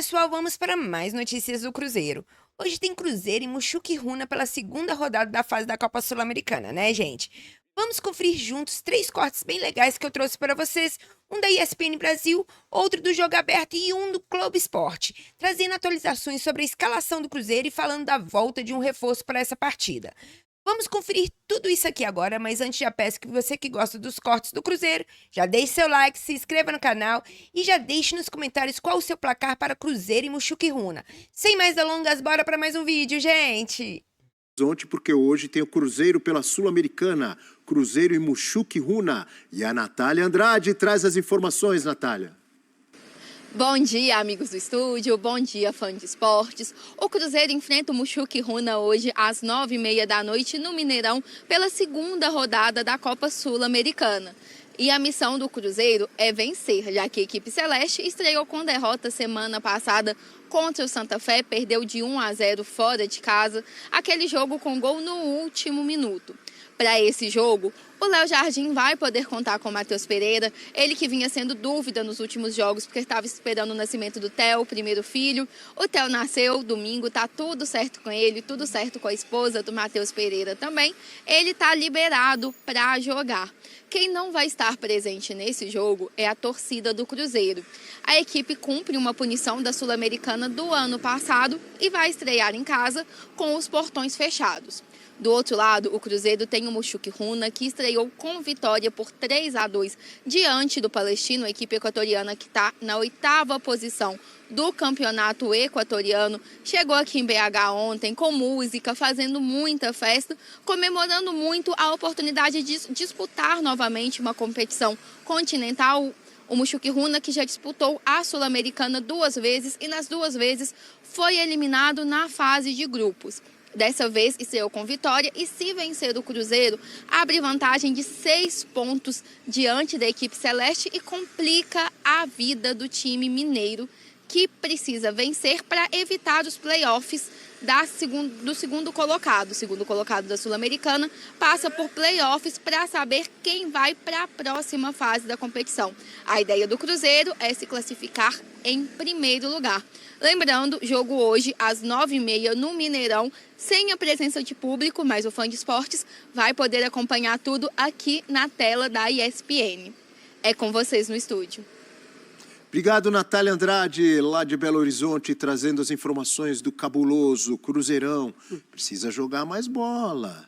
pessoal, vamos para mais notícias do Cruzeiro. Hoje tem Cruzeiro e Muxuque Runa pela segunda rodada da fase da Copa Sul-Americana, né, gente? Vamos conferir juntos 3 cortes bem legais que eu trouxe para vocês, um da ESPN Brasil, outro do Jogo Aberto e um do Globo Esporte, trazendo atualizações sobre a escalação do Cruzeiro e falando da volta de um reforço para essa partida. Vamos conferir tudo isso aqui agora, mas antes já peço que você que gosta dos cortes do Cruzeiro, já deixe seu like, se inscreva no canal e já deixe nos comentários qual o seu placar para Cruzeiro e Muxuque Runa. Sem mais delongas, bora para mais um vídeo, gente! Porque hoje tem o Cruzeiro pela Sul-Americana, Cruzeiro e Muxuque Runa. E a Natália Andrade traz as informações, Natália. Bom dia, amigos do estúdio. Bom dia, fã de esportes. O Cruzeiro enfrenta o Muxuque Runa hoje às 9h30 da noite no Mineirão pela segunda rodada da Copa Sul-Americana. E a missão do Cruzeiro é vencer, já que a equipe celeste estreou com derrota semana passada contra o Santa Fé, perdeu de 1-0 fora de casa, aquele jogo com gol no último minuto. Para esse jogo, o Léo Jardim vai poder contar com o Matheus Pereira, ele que vinha sendo dúvida nos últimos jogos porque estava esperando o nascimento do Theo, o primeiro filho. O Theo nasceu domingo, tá tudo certo com ele, tudo certo com a esposa do Matheus Pereira também. Ele tá liberado para jogar. Quem não vai estar presente nesse jogo é a torcida do Cruzeiro. A equipe cumpre uma punição da Sul-Americana do ano passado e vai estrear em casa com os portões fechados. Do outro lado, o Cruzeiro tem o Muxuque Runa, que estreou com vitória por 3-2 diante do Palestino, a equipe equatoriana que está na 8ª posição do campeonato equatoriano. Chegou aqui em BH ontem com música, fazendo muita festa, comemorando muito a oportunidade de disputar novamente uma competição continental. O Muxuque Runa, que já disputou a Sul-Americana 2 vezes e nas 2 vezes foi eliminado na fase de grupos. Dessa vez estreou com vitória e, se vencer o Cruzeiro, abre vantagem de 6 pontos diante da equipe celeste e complica a vida do time mineiro, que precisa vencer para evitar os playoffs do segundo colocado. O segundo colocado da Sul-Americana passa por playoffs para saber quem vai para a próxima fase da competição. A ideia do Cruzeiro é se classificar em primeiro lugar. Lembrando, jogo hoje às 9h30 no Mineirão, sem a presença de público, mas o fã de esportes vai poder acompanhar tudo aqui na tela da ESPN. É com vocês no estúdio. Obrigado, Natália Andrade, lá de Belo Horizonte, trazendo as informações do cabuloso Cruzeirão. Precisa jogar mais bola,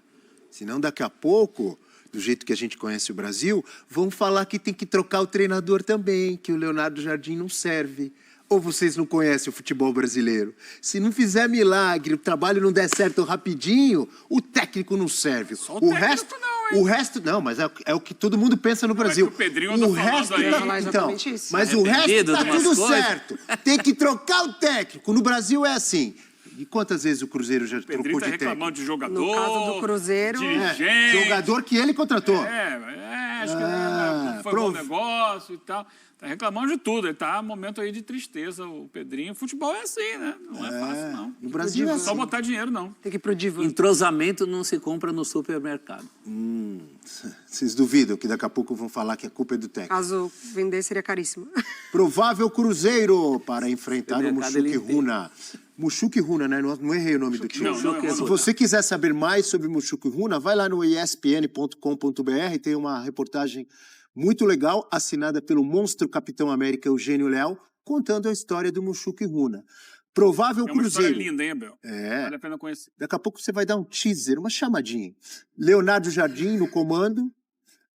senão daqui a pouco, do jeito que a gente conhece o Brasil, vão falar que tem que trocar o treinador também, que o Leonardo Jardim não serve. Ou vocês não conhecem o futebol brasileiro? Se não fizer milagre, o trabalho não der certo rapidinho, o técnico não serve. Só o resto não, hein? O resto não, mas é o que todo mundo pensa no Brasil. É que o Pedrinho anda falando aí. Então, mas o resto tá tudo certo. Tem que trocar o técnico. No Brasil é assim. E quantas vezes o Cruzeiro já trocou de técnico? Tá reclamando de jogador. No caso do Cruzeiro, dirigente. Jogador que ele contratou. Acho que não foi bom negócio e tal. Tá reclamando de tudo. Ele tá num momento aí de tristeza, o Pedrinho. O futebol é assim, né? Não é fácil, não. No Brasil é assim. Só botar dinheiro, não. tem que ir pro divã. Entrosamento não se compra no supermercado. Vocês duvidam que daqui a pouco vão falar que a culpa é do técnico. Caso vender, seria caríssimo. Provável Cruzeiro para enfrentar o Muxuque Runa. Muxuque Runa, né? Não errei o nome do time. Não, Se você quiser saber mais sobre Muxuque Runa, vai lá no espn.com.br, tem uma reportagem muito legal, assinada pelo monstro Capitão América Eugênio Leal, contando a história do Muxuque Runa. Provável uma Cruzeiro. História linda, hein, Abel? Vale a pena conhecer. Daqui a pouco você vai dar um teaser, uma chamadinha. Leonardo Jardim no comando,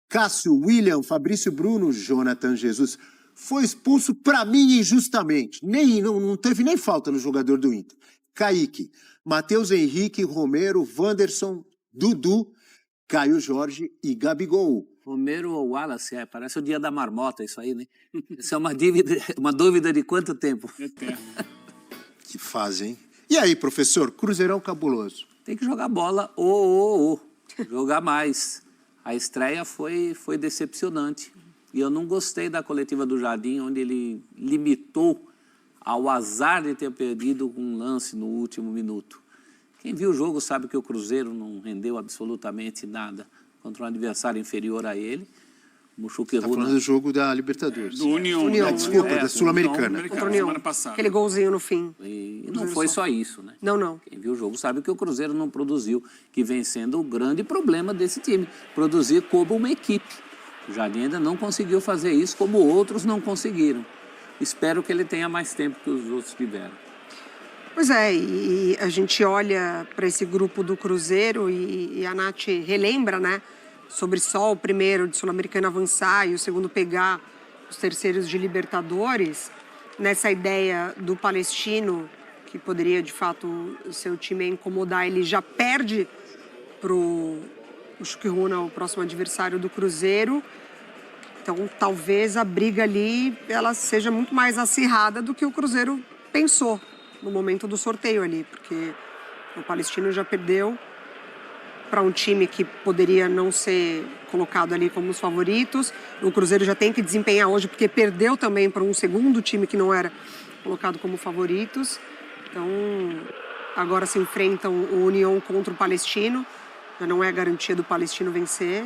Cássio, William, Fabrício Bruno, Jonathan Jesus. Foi expulso, para mim, injustamente. Não teve nem falta no jogador do Inter. Kaique, Matheus Henrique, Romero, Wanderson, Dudu, Caio Jorge e Gabigol. Romero ou Wallace, parece o dia da marmota isso aí, né? Isso é uma dúvida de quanto tempo? Eterno. Que fase, hein? E aí, professor, Cruzeirão cabuloso. Tem que jogar bola, jogar mais. A estreia foi decepcionante. E eu não gostei da coletiva do Jardim, onde ele limitou ao azar de ter perdido um lance no último minuto. Quem viu o jogo sabe que o Cruzeiro não rendeu absolutamente nada contra um adversário inferior a ele. Muxuque Tá falando Runa. do jogo da Libertadores. Do União. União. Desculpa, É, da Sul-Americana. Contra o União. Semana passada. Aquele golzinho no fim. E não foi só isso, né? Não. Quem viu o jogo sabe que o Cruzeiro não produziu, que vem sendo o grande problema desse time, produzir como uma equipe. O Jardim ainda não conseguiu fazer isso, como outros não conseguiram. Espero que ele tenha mais tempo que os outros tiveram. Pois é, e a gente olha para esse grupo do Cruzeiro e a Nath relembra, né? Sobre só o primeiro de Sul-Americana avançar e o segundo pegar os terceiros de Libertadores. Nessa ideia do Palestino, que poderia, de fato, ser o time a incomodar, ele já perde para o Chuquiruna, o próximo adversário do Cruzeiro. Então, talvez a briga ali ela seja muito mais acirrada do que o Cruzeiro pensou no momento do sorteio ali, porque o Palestino já perdeu para um time que poderia não ser colocado ali como os favoritos. O Cruzeiro já tem que desempenhar hoje, porque perdeu também para um segundo time que não era colocado como favoritos. Então, agora se enfrentam o União contra o Palestino. Já não é garantia do Palestino vencer.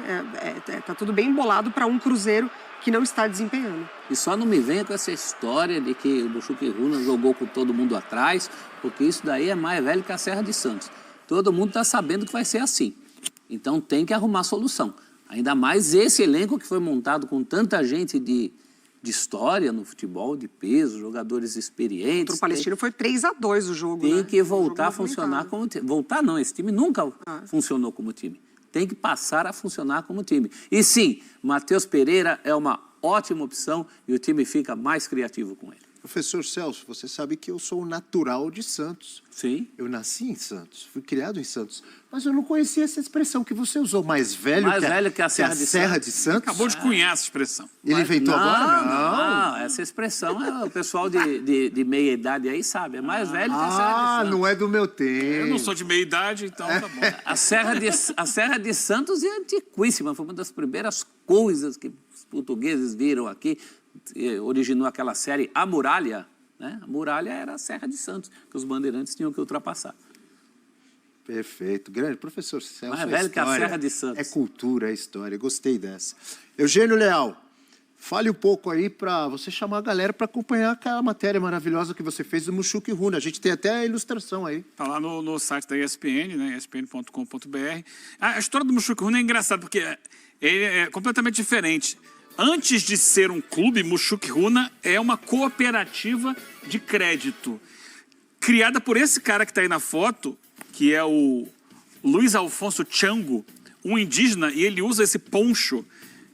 Tá tudo bem embolado para um Cruzeiro que não está desempenhando. E só não me venha com essa história de que o Muxuque Runa jogou com todo mundo atrás, porque isso daí é mais velho que a Serra de Santos. Todo mundo está sabendo que vai ser assim. Então tem que arrumar solução. Ainda mais esse elenco que foi montado com tanta gente de história no futebol, de peso, jogadores experientes. Contra o Palestino foi 3-2 o jogo, Tem né? que Um jogo voltar a funcionar movimentado. como time. Voltar não, esse time nunca funcionou como time. Tem que passar a funcionar como time. E sim, Matheus Pereira é uma ótima opção e o time fica mais criativo com ele. Professor Celso, você sabe que eu sou natural de Santos. Sim. Eu nasci em Santos, fui criado em Santos, mas eu não conhecia essa expressão que você usou, mais velho, Mais velho que a Serra de Serra Santos. de Santos. Acabou de cunhar essa expressão. Ele inventou agora? Não, essa expressão é o pessoal de meia idade aí sabe. É mais velho que a Serra de Ah, Santos. não é do meu tempo. Eu não sou de meia idade, então tá bom. A Serra de Santos é antiquíssima. Foi uma das primeiras coisas que os portugueses viram aqui. Originou aquela série A Muralha. Né? A muralha era a Serra de Santos, que os bandeirantes tinham que ultrapassar. Perfeito. Grande professor Celso. Mais velho que a Serra de Santos. É cultura, é história. Gostei dessa. Eugênio Leal, fale um pouco aí para você chamar a galera para acompanhar aquela matéria maravilhosa que você fez do Muxuque Runa. A gente tem até a ilustração aí. Está lá no site da ESPN, né, espn.com.br. A história do Muxuque Runa é engraçada, porque ele é completamente diferente. Antes de ser um clube, Muxuque Runa é uma cooperativa de crédito. Criada por esse cara que está aí na foto, que é o Luiz Alfonso Chango, um indígena, e ele usa esse poncho,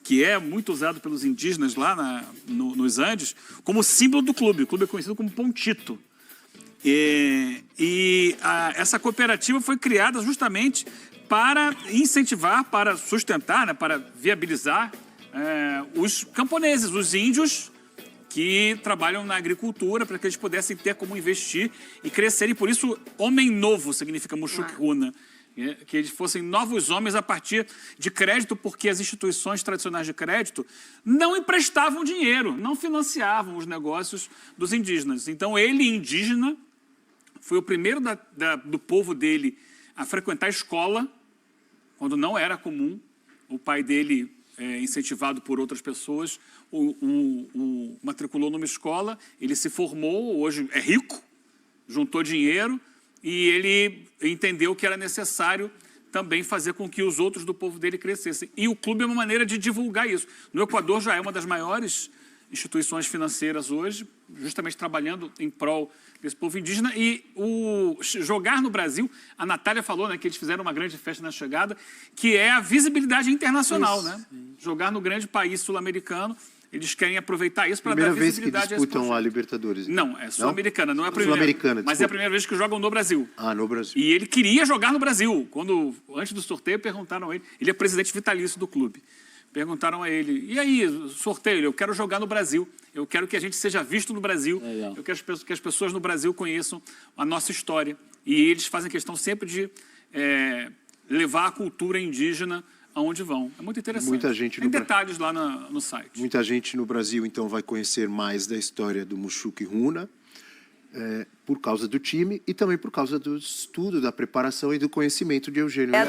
que é muito usado pelos indígenas lá nos Andes, como símbolo do clube. O clube é conhecido como Pontito. Essa cooperativa foi criada justamente para incentivar, para sustentar, né, para viabilizar os camponeses, os índios que trabalham na agricultura, para que eles pudessem ter como investir e crescer. E por isso, homem novo significa Muxuque Runa. Que eles fossem novos homens a partir de crédito, porque as instituições tradicionais de crédito não emprestavam dinheiro, não financiavam os negócios dos indígenas. Então, ele, indígena, foi o primeiro do povo dele a frequentar a escola, quando não era comum. O pai dele, incentivado por outras pessoas, o matriculou numa escola, ele se formou, hoje é rico, juntou dinheiro, e ele entendeu que era necessário também fazer com que os outros do povo dele crescessem. E o clube é uma maneira de divulgar isso. No Equador já é uma das maiores instituições financeiras hoje, justamente trabalhando em prol desse povo indígena. E jogar no Brasil, a Natália falou, né, que eles fizeram uma grande festa na chegada, que é a visibilidade internacional. Né? Jogar no grande país sul-americano, eles querem aproveitar isso para dar Primeira vez que visibilidade a esse disputam a projeto. Libertadores. Não, é sul-americana, não é a primeira. Sul-americana, mas é a primeira vez que jogam no Brasil. Ah, no Brasil. E ele queria jogar no Brasil. Antes do sorteio, perguntaram a ele. Ele é presidente vitalício do clube. Perguntaram a ele, e aí, sorteio, eu quero jogar no Brasil. Eu quero que a gente seja visto no Brasil. Legal. Eu quero que as pessoas no Brasil conheçam a nossa história. E eles fazem questão sempre de levar a cultura indígena aonde vão. É muito interessante. Muita gente Tem detalhes lá no site. Muita gente no Brasil, então, vai conhecer mais da história do Muxuque Runa. por causa do time e também por causa do estudo, da preparação e do conhecimento de Eugênio Leal.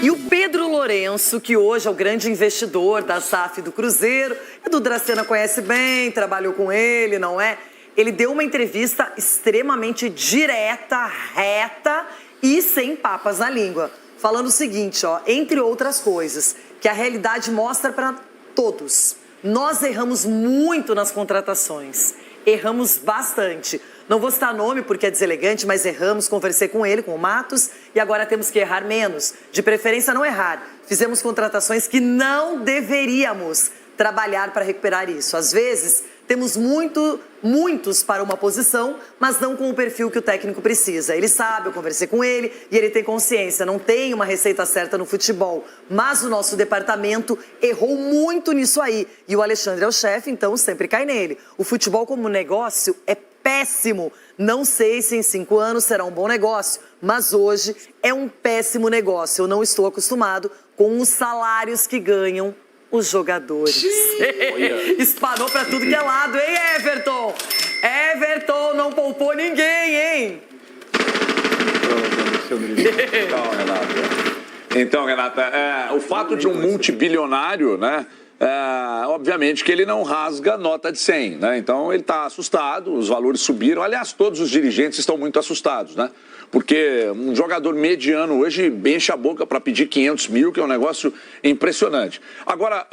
E o Pedro Lourenço, que hoje é o grande investidor da SAF do Cruzeiro, Edu Dracena conhece bem, trabalhou com ele, não é? Ele deu uma entrevista extremamente direta, reta e sem papas na língua. Falando o seguinte, ó, entre outras coisas, que a realidade mostra para todos. Nós erramos muito nas contratações. Erramos bastante. Não vou citar nome porque é deselegante, mas erramos, conversei com ele, com o Matos, e agora temos que errar menos. De preferência, não errar. Fizemos contratações que não deveríamos trabalhar para recuperar isso. Às vezes, temos muitos para uma posição, mas não com o perfil que o técnico precisa. Ele sabe, eu conversei com ele e ele tem consciência. Não tem uma receita certa no futebol, mas o nosso departamento errou muito nisso aí. E o Alexandre é o chefe, então sempre cai nele. O futebol como negócio é péssimo. Não sei se em 5 anos será um bom negócio, mas hoje é um péssimo negócio. Eu não estou acostumado com os salários que ganham os jogadores. Espanou pra tudo que é lado, hein, Everton? Everton não poupou ninguém, hein? Então, Renata, o fato de um multibilionário, né? Obviamente que ele não rasga nota de 100, né? Então ele está assustado, os valores subiram. Aliás, todos os dirigentes estão muito assustados, né? Porque um jogador mediano hoje enche a boca para pedir 500 mil, que é um negócio impressionante. Agora,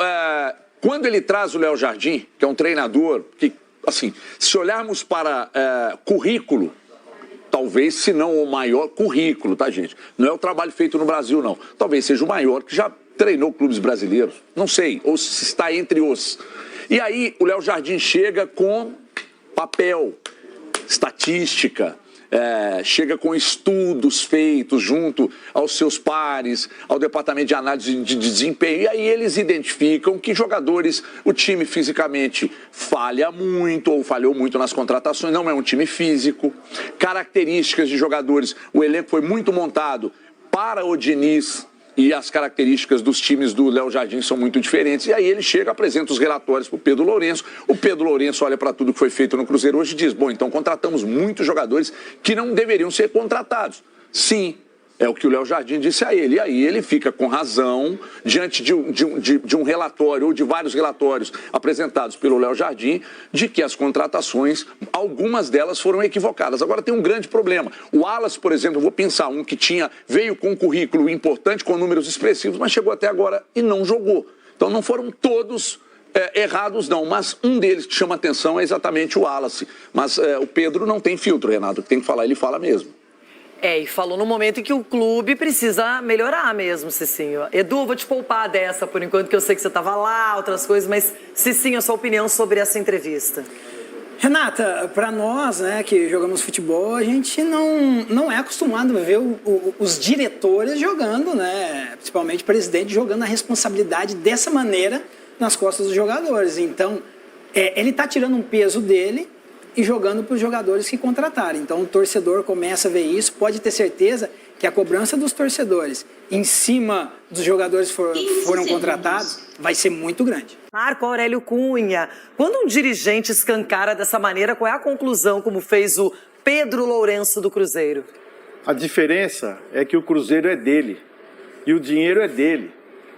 quando ele traz o Léo Jardim, que é um treinador que, assim, se olharmos para currículo, talvez, se não o maior currículo, tá, gente? Não é o trabalho feito no Brasil, não. Talvez seja o maior que já treinou clubes brasileiros. Não sei, ou se está entre os. E aí o Léo Jardim chega com papel, estatística, chega com estudos feitos junto aos seus pares, ao departamento de análise de desempenho, e aí eles identificam que jogadores, o time fisicamente falha muito ou falhou muito nas contratações, não é um time físico, características de jogadores, o elenco foi muito montado para o Diniz, e as características dos times do Léo Jardim são muito diferentes. E aí ele chega, apresenta os relatórios para o Pedro Lourenço. O Pedro Lourenço olha para tudo que foi feito no Cruzeiro hoje e diz, bom, então contratamos muitos jogadores que não deveriam ser contratados. Sim, é o que o Léo Jardim disse a ele. E aí ele fica com razão diante de um relatório ou de vários relatórios apresentados pelo Léo Jardim de que as contratações, algumas delas foram equivocadas. Agora tem um grande problema. O Wallace, por exemplo, eu vou pensar, um que veio com um currículo importante, com números expressivos, mas chegou até agora e não jogou. Então não foram todos errados, não, mas um deles que chama atenção é exatamente o Wallace. Mas o Pedro não tem filtro, Renato, tem que falar, ele fala mesmo. E falou no momento em que o clube precisa melhorar mesmo, Cicinho. Edu, vou te poupar dessa por enquanto, que eu sei que você estava lá, outras coisas, mas, Cicinho, a sua opinião sobre essa entrevista? Renata, para nós, né, que jogamos futebol, a gente não é acostumado a ver os diretores jogando, né, principalmente o presidente jogando a responsabilidade dessa maneira nas costas dos jogadores. Então, ele está tirando um peso dele e jogando para os jogadores que contrataram. Então, o torcedor começa a ver isso, pode ter certeza que a cobrança dos torcedores em cima dos jogadores que foram contratados vai ser muito grande. Marco Aurélio Cunha, quando um dirigente escancara dessa maneira, qual é a conclusão, como fez o Pedro Lourenço do Cruzeiro? A diferença é que o Cruzeiro é dele e o dinheiro é dele.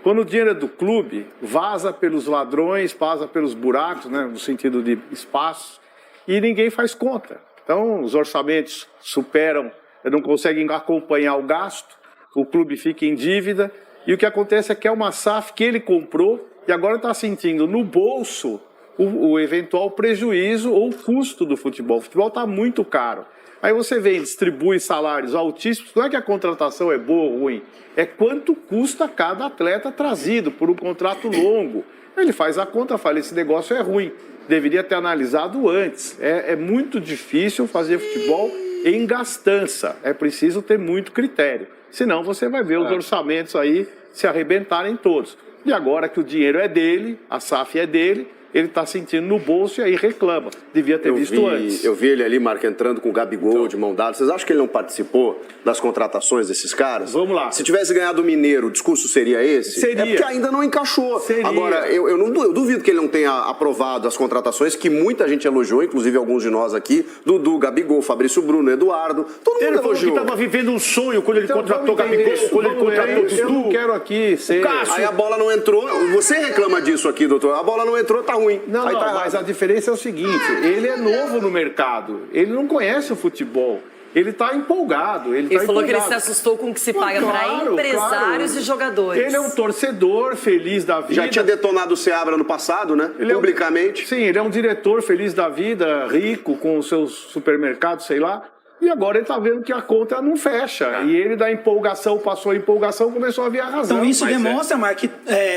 Quando o dinheiro é do clube, vaza pelos ladrões, vaza pelos buracos, né, no sentido de espaços, e ninguém faz conta. Então, os orçamentos superam, não conseguem acompanhar o gasto, o clube fica em dívida, e o que acontece é que é uma SAF que ele comprou e agora está sentindo no bolso o eventual prejuízo ou custo do futebol. O futebol está muito caro. Aí você vem, distribui salários altíssimos, não é que a contratação é boa ou ruim, é quanto custa cada atleta trazido por um contrato longo. Ele faz a conta, fala, esse negócio é ruim. Deveria ter analisado antes. É muito difícil fazer futebol em gastança. É preciso ter muito critério. Senão você vai ver os orçamentos aí se arrebentarem todos. E agora que o dinheiro é dele, a SAF é dele, ele está sentindo no bolso e aí reclama. Devia ter visto antes. Eu vi ele ali, Marco, entrando com o Gabigol de mão dada. Vocês acham que ele não participou das contratações desses caras? Vamos lá. Se tivesse ganhado o Mineiro, o discurso seria esse? Seria. É porque ainda não encaixou. Seria. Agora, eu duvido que ele não tenha aprovado as contratações que muita gente elogiou, inclusive alguns de nós aqui, Dudu, Gabigol, Fabrício Bruno, Eduardo, todo mundo Ele falou que elogiou. estava vivendo um sonho quando ele contratou Gabigol, quando ele contratou Dudu. Eu não quero aqui ser... Aí a bola não entrou. Você reclama disso aqui, doutor. A bola não entrou, tá ruim. Não, aí não, tá mas a diferença é o seguinte, ele é novo no mercado, ele não conhece o futebol, ele está empolgado. Ele falou que ele se assustou com o que se paga para empresários e jogadores. Ele é um torcedor feliz da vida. Já tinha detonado o Seabra no passado, né? Publicamente. Sim, ele é um diretor feliz da vida, rico, com os seus supermercados, sei lá. E agora ele está vendo que a conta não fecha. E ele, da empolgação, passou a empolgação, começou a vir a razão. Então isso demonstra, Marco, que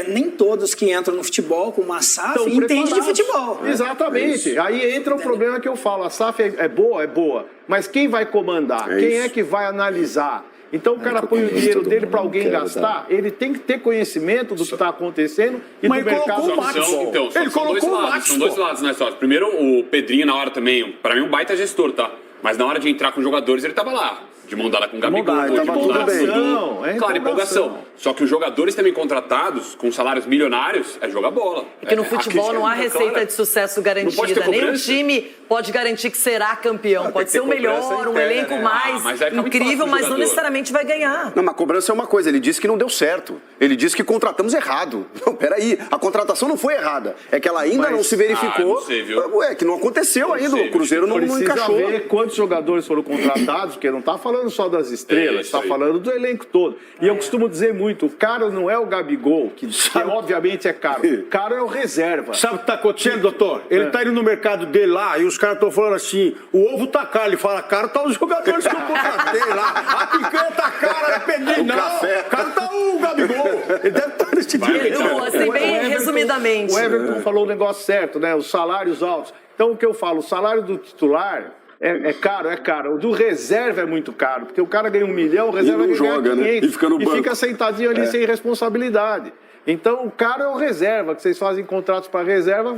nem todos que entram no futebol com uma SAF entendem de futebol. Exatamente. Aí entra o problema que eu falo. A SAF é boa? É boa. Mas quem vai comandar? Quem é que vai analisar? Então o cara põe o dinheiro dele para alguém gastar, ele tem que ter conhecimento do que está acontecendo e do mercado do futebol. Então, ele colocou o Max. São dois lados na história. Primeiro, o Pedrinho, na hora também, para mim, um baita gestor, tá? Mas na hora de entrar com os jogadores, ele tava lá. De mão dada com o Gabigol, de mão dada com o Dudu. Claro, empolgação. Só que os jogadores também contratados, com salários milionários, é jogar bola. Porque no futebol não há receita de sucesso garantida. Nenhum time pode garantir que será campeão. Pode ser o melhor, um elenco mais incrível, mas não necessariamente vai ganhar. Não, mas a cobrança é uma coisa. Ele disse que não deu certo. Ele disse que contratamos errado. Não, peraí. A contratação não foi errada. É que ela ainda não se verificou. Não sei, viu? Ué, que não aconteceu ainda. O Cruzeiro não encaixou. Precisa ver quantos jogadores foram contratados, porque não está falando só das estrelas, está falando do elenco todo. E eu costumo dizer muito, o caro não é o Gabigol, que obviamente é caro. O caro é o reserva. Sabe o que está acontecendo, doutor? Ele está indo no mercado dele lá e os caras estão falando assim, o ovo tá caro. Ele fala, caro tá os jogadores que eu contratei lá. A picanha tá cara, é Pedrinho. Não, caro tá o Gabigol. Ele deve estar nesse dinheiro. Assim, bem resumidamente. O Everton falou o negócio certo, né? Os salários altos. Então, o que eu falo, o salário do titular... É caro, é caro. O do reserva é muito caro, porque o cara ganha 1 milhão, o reserva ganha 500, né? E fica no banco. E fica sentadinho ali sem responsabilidade. Então, o caro é o reserva, que vocês fazem contratos para reserva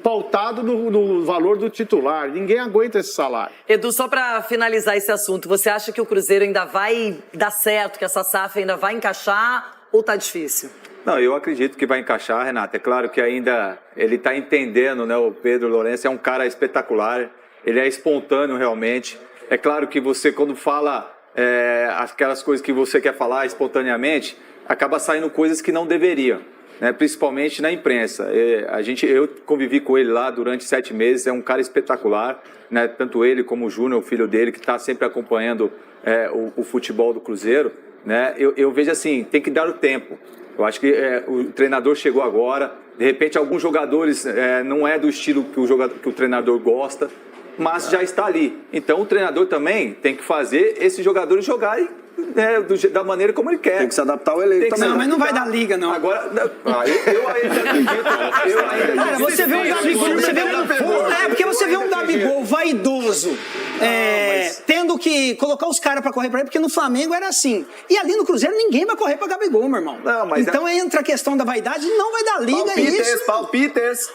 pautado no valor do titular. Ninguém aguenta esse salário. Edu, só para finalizar esse assunto, você acha que o Cruzeiro ainda vai dar certo, que essa SAF ainda vai encaixar ou tá difícil? Não, eu acredito que vai encaixar, Renata. É claro que ainda ele está entendendo, né? O Pedro Lourenço é um cara espetacular. Ele é espontâneo realmente. É claro que você, quando fala aquelas coisas que você quer falar espontaneamente, acaba saindo coisas que não deveriam, né? Principalmente na imprensa. Eu convivi com ele lá durante 7 meses, é um cara espetacular, né? Tanto ele como o Júnior, o filho dele, que está sempre acompanhando o futebol do Cruzeiro, né? Eu vejo assim, tem que dar o tempo. Eu acho que o treinador chegou agora, de repente alguns jogadores não é do estilo que o treinador gosta, mas já está ali. Então o treinador também tem que fazer esses jogadores jogarem da maneira como ele quer. Tem que se adaptar ao elenco também. Não, mas não vai dar liga, não. Agora, eu ainda acredito. Cara, você vê um Gabigol, porque você vê um Gabigol vaidoso, tendo que colocar os caras pra correr pra ele, porque no Flamengo era assim. E ali no Cruzeiro ninguém vai correr pra Gabigol, meu irmão. Não, mas então entra a questão da vaidade, não vai dar liga, isso. Palpites.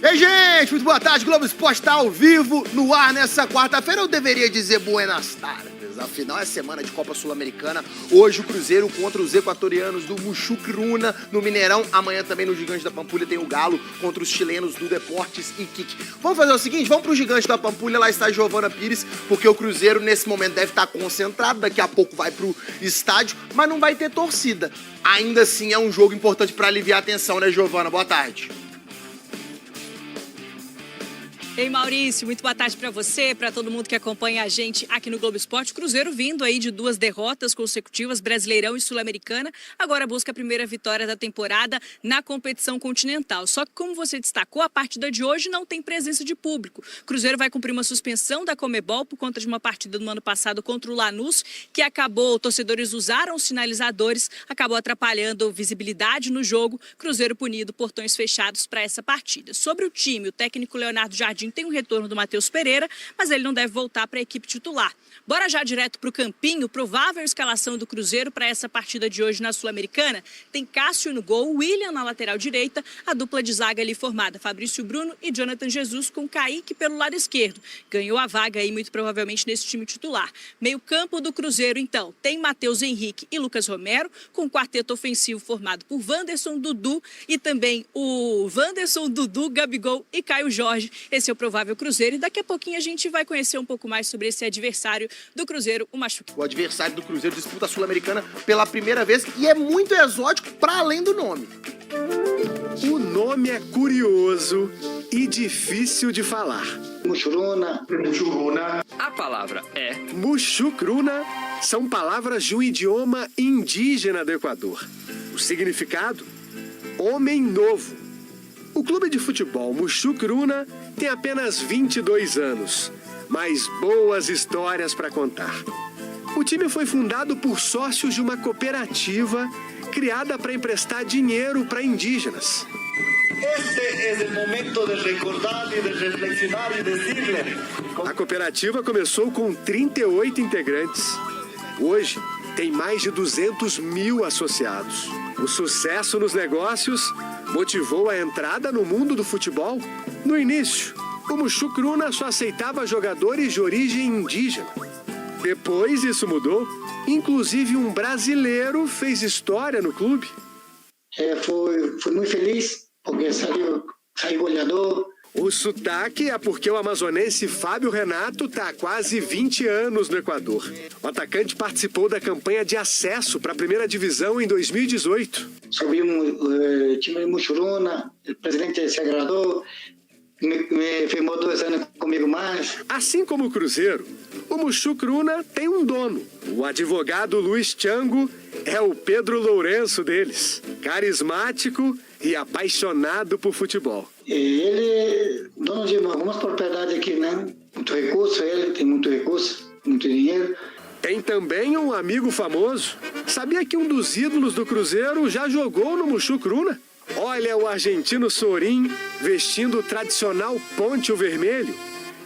Ei, gente, muito boa tarde. Globo Esporte está ao vivo, no ar nessa quarta-feira. Eu deveria dizer buenas tardes. Afinal, é semana de Copa Sul-Americana. Hoje o Cruzeiro contra os equatorianos do Muxucruna no Mineirão. Amanhã também no Gigante da Pampulha tem o Galo contra os chilenos do Deportes Iquique. Vamos fazer o seguinte, vamos pro Gigante da Pampulha, lá está a Giovana Pires, porque o Cruzeiro nesse momento deve estar concentrado, daqui a pouco vai pro estádio, mas não vai ter torcida. Ainda assim é um jogo importante para aliviar a tensão, né, Giovana? Boa tarde. Ei, Maurício, muito boa tarde para você, para todo mundo que acompanha a gente aqui no Globo Esporte. Cruzeiro vindo aí de 2 derrotas consecutivas, Brasileirão e Sul-Americana, agora busca a primeira vitória da temporada na competição continental. Só que, como você destacou, a partida de hoje não tem presença de público. Cruzeiro vai cumprir uma suspensão da Conmebol por conta de uma partida no ano passado contra o Lanús, que acabou, torcedores usaram os sinalizadores, acabou atrapalhando a visibilidade no jogo. Cruzeiro punido, portões fechados para essa partida. Sobre o time, o técnico Leonardo Jardim Jardim tem um retorno do Matheus Pereira, mas ele não deve voltar para a equipe titular. Bora já direto para o Campinho, provável escalação do Cruzeiro para essa partida de hoje na Sul-Americana. Tem Cássio no gol, William na lateral direita, a dupla de zaga ali formada, Fabrício Bruno e Jonathan Jesus com Kaique pelo lado esquerdo. Ganhou a vaga aí muito provavelmente nesse time titular. Meio campo do Cruzeiro, então, tem Matheus Henrique e Lucas Romero, com um quarteto ofensivo formado por Wanderson, Dudu e também o Wanderson, Dudu, Gabigol e Caio Jorge. Esse é o provável Cruzeiro e daqui a pouquinho a gente vai conhecer um pouco mais sobre esse adversário do Cruzeiro, o Machuque. O adversário do Cruzeiro disputa a Sul-Americana pela primeira vez e é muito exótico para além do nome. O nome é curioso e difícil de falar. Muxuruna. A palavra é Muxucruna. São palavras de um idioma indígena do Equador. O significado? Homem novo. O clube de futebol Muxucruna tem apenas 22 anos, mas boas histórias para contar. O time foi fundado por sócios de uma cooperativa criada para emprestar dinheiro para indígenas. Este é o momento de recordar e de reflexionar e decirle. A cooperativa começou com 38 integrantes. Hoje, tem mais de 200 mil associados. O sucesso nos negócios motivou a entrada no mundo do futebol. No início, o Muxucruna só aceitava jogadores de origem indígena. Depois isso mudou. Inclusive um brasileiro fez história no clube. Fui muito feliz porque saiu goleador. O sotaque é porque o amazonense Fábio Renato está há quase 20 anos no Equador. O atacante participou da campanha de acesso para a primeira divisão em 2018. Subimos o time de Muxuruna, o presidente se agradou, me firmou 2 anos comigo mais. Assim como o Cruzeiro, o Muxucruna tem um dono. O advogado Luiz Chango é o Pedro Lourenço deles. Carismático e apaixonado por futebol. Ele é dono de algumas propriedades aqui, né? Muito recurso, ele tem muito recurso, muito dinheiro. Tem também um amigo famoso. Sabia que um dos ídolos do Cruzeiro já jogou no Muxucruna? Olha o argentino Sorin vestindo o tradicional poncho vermelho,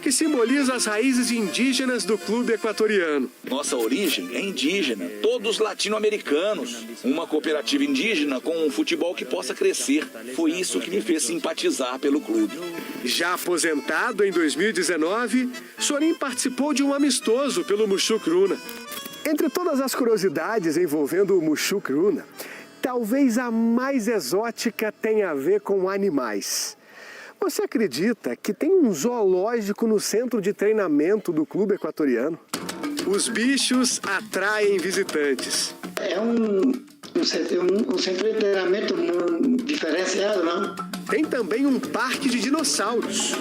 que simboliza as raízes indígenas do clube equatoriano. Nossa origem é indígena, todos latino-americanos. Uma cooperativa indígena com um futebol que possa crescer. Foi isso que me fez simpatizar pelo clube. Já aposentado em 2019, Sorin participou de um amistoso pelo Muxucruna. Entre todas as curiosidades envolvendo o Muxucruna, talvez a mais exótica tenha a ver com animais. Você acredita que tem um zoológico no centro de treinamento do clube equatoriano? Os bichos atraem visitantes. É um centro de treinamento diferenciado, não? Tem também um parque de dinossauros.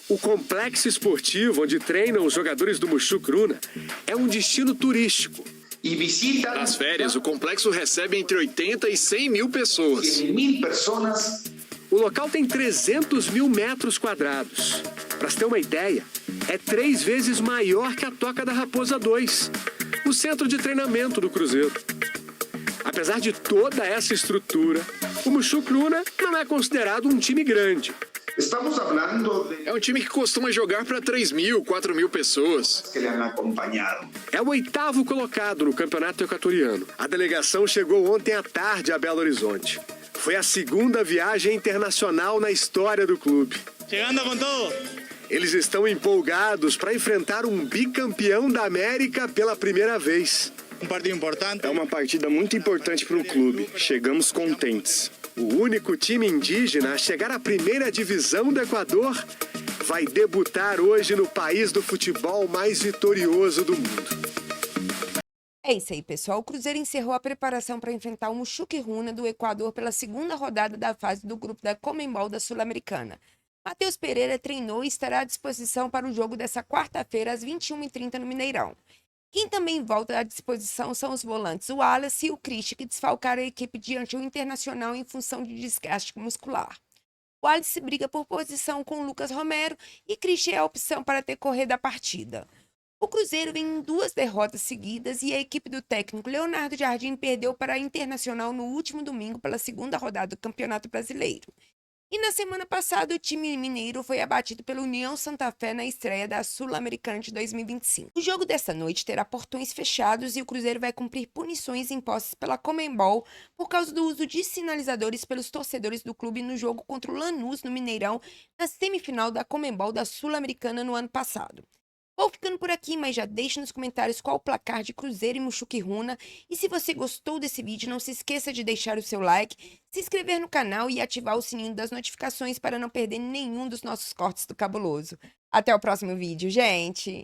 O complexo esportivo onde treinam os jogadores do Muxucruna é um destino turístico. Nas férias, o complexo recebe entre 80 e 100 mil pessoas. O local tem 300 mil metros quadrados. Para se ter uma ideia, é 3 vezes maior que a Toca da Raposa 2, o centro de treinamento do Cruzeiro. Apesar de toda essa estrutura, o Muxucruna não é considerado um time grande. É um time que costuma jogar para 3 mil, 4 mil pessoas. É o 8º colocado no campeonato equatoriano. A delegação chegou ontem à tarde a Belo Horizonte. Foi a 2ª viagem internacional na história do clube. Chegando com tudo. Eles estão empolgados para enfrentar um bicampeão da América pela primeira vez. Um partido importante. É uma partida muito importante para o clube. Chegamos contentes. O único time indígena a chegar à primeira divisão do Equador vai debutar hoje no país do futebol mais vitorioso do mundo. É isso aí, pessoal. O Cruzeiro encerrou a preparação para enfrentar o Muxucruna do Equador pela 2ª rodada da fase do grupo da Conmebol da Sul-Americana. Matheus Pereira treinou e estará à disposição para o jogo dessa quarta-feira às 21h30 no Mineirão. Quem também volta à disposição são os volantes o Wallace e o Christian, que desfalcaram a equipe diante do Internacional em função de desgaste muscular. O Wallace briga por posição com o Lucas Romero e Christian é a opção para decorrer da partida. O Cruzeiro vem em 2 derrotas seguidas e a equipe do técnico Leonardo Jardim perdeu para a Internacional no último domingo pela 2ª rodada do Campeonato Brasileiro. E na semana passada, o time mineiro foi abatido pela União Santa Fé na estreia da Sul-Americana de 2025. O jogo desta noite terá portões fechados e o Cruzeiro vai cumprir punições impostas pela Conmebol por causa do uso de sinalizadores pelos torcedores do clube no jogo contra o Lanús no Mineirão, na semifinal da Conmebol da Sul-Americana no ano passado. Vou ficando por aqui, mas já deixe nos comentários qual o placar de Cruzeiro e Mushuc Runa. E se você gostou desse vídeo, não se esqueça de deixar o seu like, se inscrever no canal e ativar o sininho das notificações para não perder nenhum dos nossos cortes do Cabuloso. Até o próximo vídeo, gente!